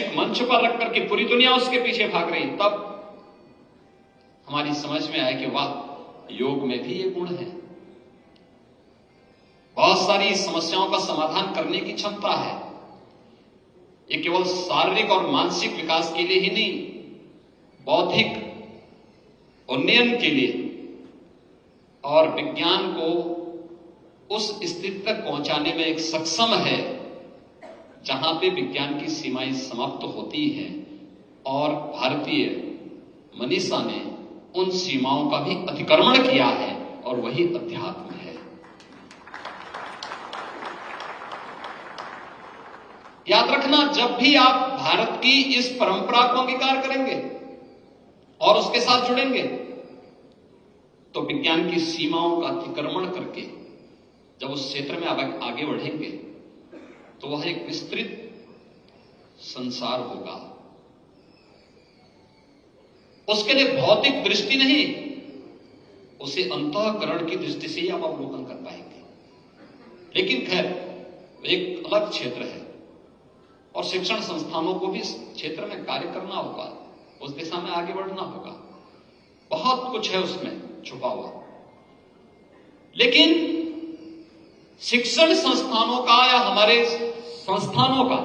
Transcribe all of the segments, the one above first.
वैश्विक मंच पर रख करके पूरी दुनिया उसके पीछे भाग रही, तब हमारी समझ में आया कि वाह, योग में भी ये गुण है। बहुत सारी समस्याओं का समाधान करने की क्षमता है। ये केवल शारीरिक और मानसिक विकास के लिए ही नहीं, बौद्धिक उन्नयन के लिए और विज्ञान को उस स्थिति तक पहुंचाने में एक सक्षम है जहां पे विज्ञान की सीमाएं समाप्त होती हैं, और भारतीय मनीषा ने उन सीमाओं का भी अतिक्रमण किया है, और वही अध्यात्म है। याद रखना, जब भी आप भारत की इस परंपरा को अंगीकार करेंगे और उसके साथ जुड़ेंगे, तो विज्ञान की सीमाओं का अतिक्रमण करके जब उस क्षेत्र में आगे बढ़ेंगे तो वह एक विस्तृत संसार होगा। उसके लिए भौतिक दृष्टि नहीं, उसे अंतःकरण की दृष्टि से ही आप अवलोकन कर पाएंगे। लेकिन खैर, एक अलग क्षेत्र है और शिक्षण संस्थानों को भी इस क्षेत्र में कार्य करना होगा, उस दिशा में आगे बढ़ना होगा। बहुत कुछ है उसमें छुपा हुआ। लेकिन शिक्षण संस्थानों का या हमारे संस्थानों का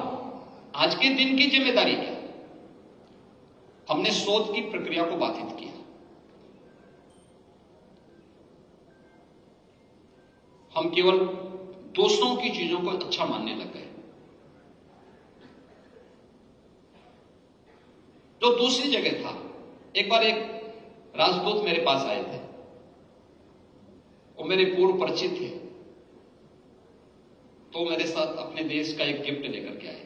आज के दिन की जिम्मेदारी क्या? हमने शोध की प्रक्रिया को बाधित किया। हम केवल दूसरों की चीजों को अच्छा मानने लग गए। जो दूसरी जगह था, एक बार एक राजदूत मेरे पास आए थे, वो मेरे पूर्व परिचित थे, तो मेरे साथ अपने देश का एक गिफ्ट लेकर के आए।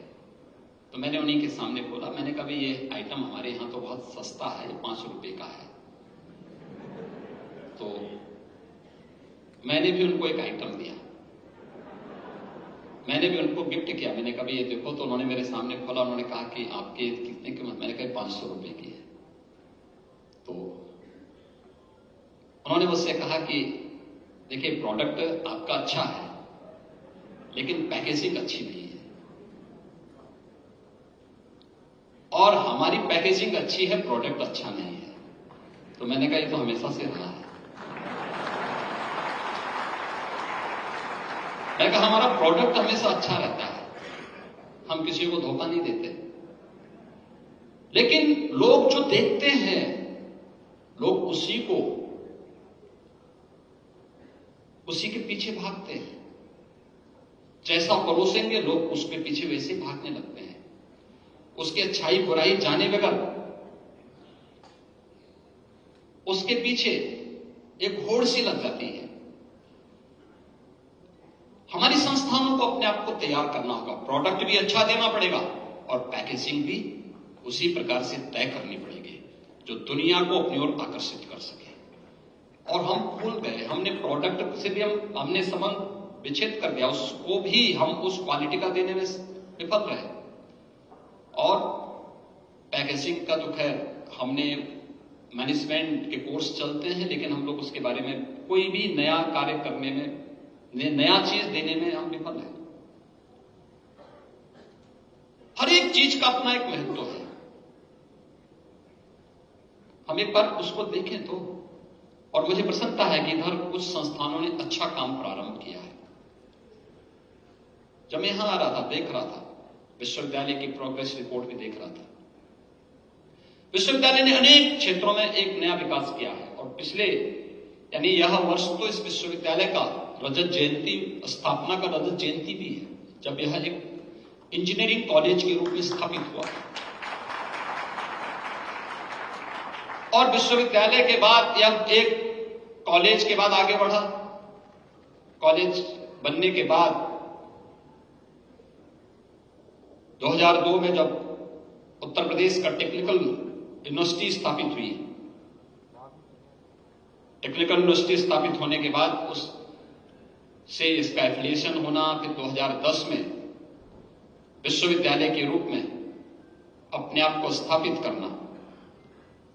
तो मैंने उन्हीं के सामने बोला, मैंने कहा ये आइटम हमारे यहां तो बहुत सस्ता है, 5 रुपए का है। तो मैंने भी उनको एक आइटम दिया, मैंने भी उनको गिफ्ट किया। मैंने कहा ये देखो। तो उन्होंने मेरे सामने खोला, उन्होंने कहा कि आपके कितने कीमत? मैंने कहा 500 रुपए की है। तो उन्होंने मुझसे कहा कि देखिए, प्रोडक्ट आपका अच्छा है लेकिन पैकेजिंग अच्छी नहीं है, और हमारी पैकेजिंग अच्छी है, प्रोडक्ट अच्छा नहीं है। तो मैंने कहा ये तो हमेशा से रहा है। मैंने कहा हमारा प्रोडक्ट हमेशा अच्छा रहता है, हम किसी को धोखा नहीं देते। लेकिन लोग जो देखते हैं, लोग उसी के पीछे भागते हैं। जैसा परोसेंगे लोग उसके पीछे वैसे भागने लगते हैं। उसकी अच्छाई बुराई जाने बगैर उसके पीछे एक होड़ सी लग जाती है। हमारी संस्थानों को अपने आप को तैयार करना होगा, प्रोडक्ट भी अच्छा देना पड़ेगा और पैकेजिंग भी उसी प्रकार से तय करनी पड़ेगी जो दुनिया को अपनी ओर आकर्षित कर सके। और हम भूल गए, हमने प्रोडक्ट से भी हमने संबंध विच्छेद कर दिया, उसको भी हम उस क्वालिटी का देने में विफल रहे। और पैकेजिंग का तो खैर, हमने मैनेजमेंट के कोर्स चलते हैं, लेकिन हम लोग उसके बारे में कोई भी नया कार्य करने में, नया चीज देने में हम विफल हैं। हर एक चीज का अपना एक महत्व है। हम एक बार उसको देखें तो, और मुझे प्रसन्नता है कि इधर कुछ संस्थानों ने अच्छा काम प्रारंभ किया है। जब मैं यहां आ रहा था, देख रहा था, विश्वविद्यालय की प्रोग्रेस रिपोर्ट भी देख रहा था। विश्वविद्यालय ने अनेक क्षेत्रों में एक नया विकास किया है, और पिछले यानी यह वर्ष तो इस विश्वविद्यालय का रजत जयंती, स्थापना का रजत जयंती भी है, जब यह एक इंजीनियरिंग कॉलेज के रूप में स्थापित हुआ। और विश्वविद्यालय के बाद यह एक कॉलेज के बाद आगे बढ़ा। कॉलेज बनने के बाद 2002 में जब उत्तर प्रदेश का टेक्निकल यूनिवर्सिटी स्थापित हुई, टेक्निकल यूनिवर्सिटी स्थापित होने के बाद उससे इसका एफिलिएशन होना, फिर 2010 में विश्वविद्यालय के रूप में अपने आप को स्थापित करना,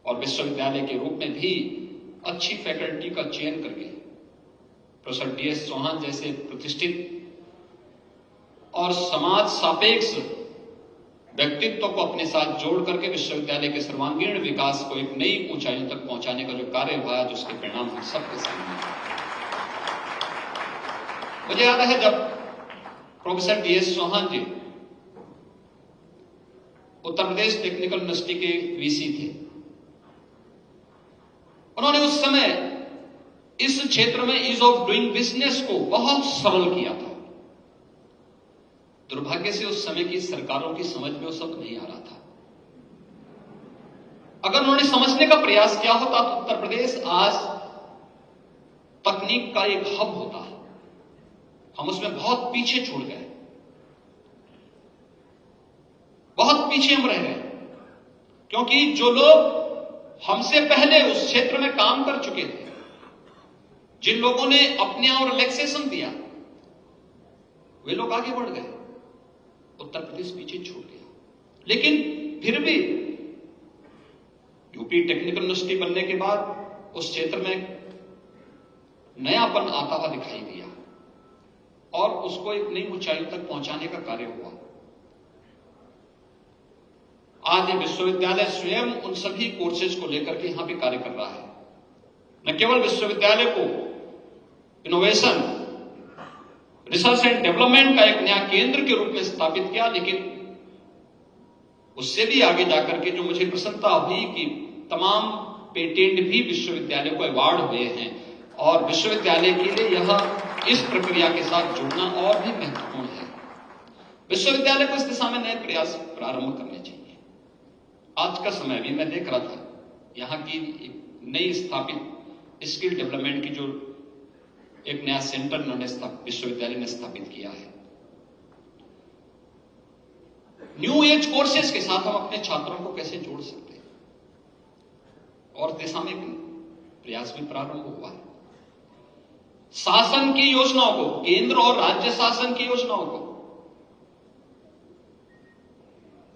और विश्वविद्यालय के रूप में भी अच्छी फैकल्टी का चयन करके प्रोफेसर डी.एस. चौहान जैसे प्रतिष्ठित और समाज सापेक्ष व्यक्तित्व को अपने साथ जोड़ करके विश्वविद्यालय के सर्वांगीण विकास को एक नई ऊंचाइयों तक पहुंचाने का जो कार्य हुआ है, जिसके परिणाम हम सबके सामने। मुझे याद है जब प्रोफेसर DS चौहान जी उत्तर प्रदेश टेक्निकल यूनिवर्सिटी के VC थे, उन्होंने उस समय इस क्षेत्र में ईज ऑफ डूइंग बिजनेस को बहुत सरल किया था। दुर्भाग्य से उस समय की सरकारों की समझ में वो सब नहीं आ रहा था। अगर उन्होंने समझने का प्रयास किया होता तो उत्तर प्रदेश आज तकनीक का एक हब होता। हम उसमें बहुत पीछे छूट गए, बहुत पीछे हम रह गए, क्योंकि जो लोग हमसे पहले उस क्षेत्र में काम कर चुके थे, जिन लोगों ने अपने और रिलैक्सेशन दिया, वे लोग आगे बढ़ गए, उत्तर प्रदेश पीछे छूट गया। लेकिन फिर भी यूपी टेक्निकल यूनिवर्सिटी बनने के बाद उस क्षेत्र में नयापन आता हुआ दिखाई दिया और उसको एक नई ऊंचाइयों तक पहुंचाने का कार्य हुआ। आज ये विश्वविद्यालय स्वयं उन सभी कोर्सेज को लेकर के यहां भी कार्य कर रहा है। न केवल विश्वविद्यालय को इनोवेशन, रिसर्च एंड डेवलपमेंट का एक नया केंद्र के रूप में स्थापित किया, लेकिन उससे भी आगे जाकर के जो मुझे प्रसन्नता हुई कि तमाम पेटेंट भी विश्वविद्यालय को अवार्ड हुए हैं और विश्वविद्यालय के लिए यह इस प्रक्रिया के साथ जुड़ना और भी महत्वपूर्ण है। विश्वविद्यालय को इस दिशा में नए प्रयास प्रारंभ करने चाहिए। आज का समय भी मैं देख रहा था, यहां की एक नई स्थापित स्किल डेवलपमेंट की जो एक नया सेंटर उन्होंने विश्वविद्यालय ने स्थापित किया है। न्यू एज कोर्सेज के साथ हम अपने छात्रों को कैसे जोड़ सकते हैं, और दिशा में प्रयास भी प्रारंभ हुआ है। शासन की योजनाओं को, केंद्र और राज्य शासन की योजनाओं को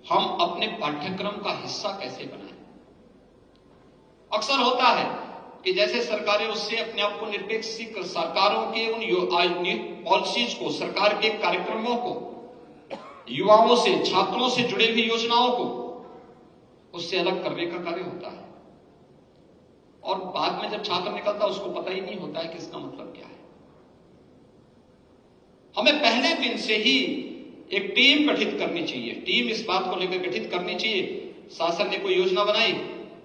हम अपने पाठ्यक्रम का हिस्सा कैसे बनाएं। अक्सर होता है कि जैसे सरकारें उससे अपने आप को निरपेक्ष सीखकर सरकारों के उन पॉलिसीज को, सरकार के कार्यक्रमों को, युवाओं से, छात्रों से जुड़े हुई योजनाओं को उससे अलग करने का कार्य होता है, और बाद में जब छात्र निकलता है उसको पता ही नहीं होता है कि इसका मतलब क्या है। हमें पहले दिन से ही एक टीम गठित करनी चाहिए। टीम इस बात को लेकर गठित करनी चाहिए, शासन ने कोई योजना बनाई,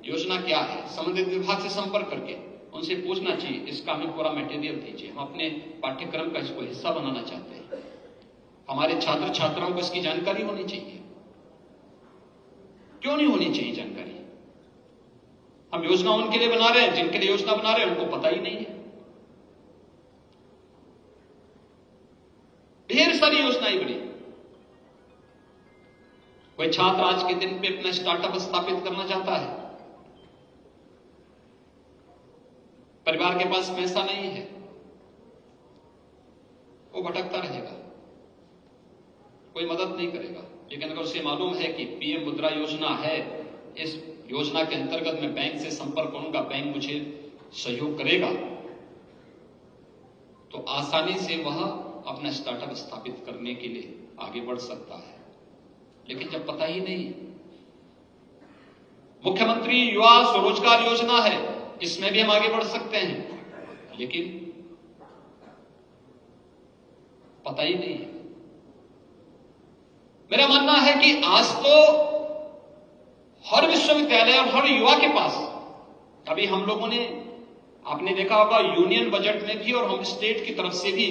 योजना क्या है, संबंधित विभाग से संपर्क करके उनसे पूछना चाहिए, इसका हमें पूरा मटेरियल दीजिए, हम अपने पाठ्यक्रम का इसको हिस्सा बनाना चाहते हैं। हमारे छात्र छात्राओं को इसकी जानकारी होनी चाहिए। क्यों नहीं होनी चाहिए जानकारी? हम योजना उनके लिए बना रहे हैं जिनके लिए योजना बना रहे हैं उनको पता ही नहीं है। ढेर सारी योजनाएं बनी। कोई छात्र आज के दिन पे अपना स्टार्टअप स्थापित करना चाहता है, परिवार के पास पैसा नहीं है, वो भटकता रहेगा, कोई मदद नहीं करेगा। लेकिन अगर उसे मालूम है कि PM मुद्रा योजना है, इस योजना के अंतर्गत मैं बैंक से संपर्क करूंगा, बैंक मुझे सहयोग करेगा, तो आसानी से वह अपना स्टार्टअप स्थापित करने के लिए आगे बढ़ सकता है। लेकिन जब पता ही नहीं, मुख्यमंत्री युवा स्वरोजगार योजना है, इसमें भी हम आगे बढ़ सकते हैं, लेकिन पता ही नहीं है। मेरा मानना है कि आज तो हर विश्वविद्यालय और हर युवा के पास, अभी हम लोगों ने, आपने देखा होगा यूनियन बजट में भी और हम स्टेट की तरफ से भी,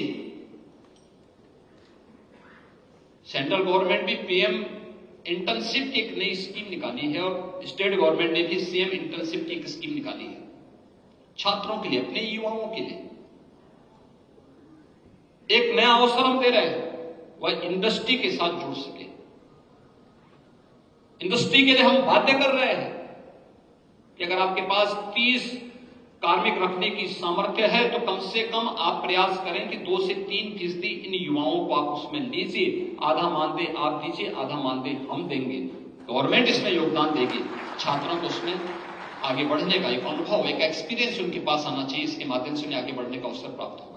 सेंट्रल गवर्नमेंट भी PM इंटर्नशिप की एक नई स्कीम निकाली है और स्टेट गवर्नमेंट ने भी CM इंटर्नशिप की एक स्कीम निकाली है छात्रों के लिए, अपने युवाओं के लिए। एक नया अवसर हम दे रहे हैं, वह इंडस्ट्री के साथ जुड़ सके। इंडस्ट्री के लिए हम बाध्य कर रहे हैं कि अगर आपके पास 30 कार्मिक रखने की सामर्थ्य है तो कम से कम आप प्रयास करें कि 2 से 3% इन युवाओं को आप उसमें लीजिए। आधा मानदेय आप दीजिए, आधा मानदेय हम देंगे, गवर्नमेंट इसमें योगदान देगी। छात्रों को उसमें आगे बढ़ने का एक अनुभव, एक एक्सपीरियंस उनके पास आना चाहिए, इसके माध्यम से उन्हें आगे बढ़ने का अवसर प्राप्त हो।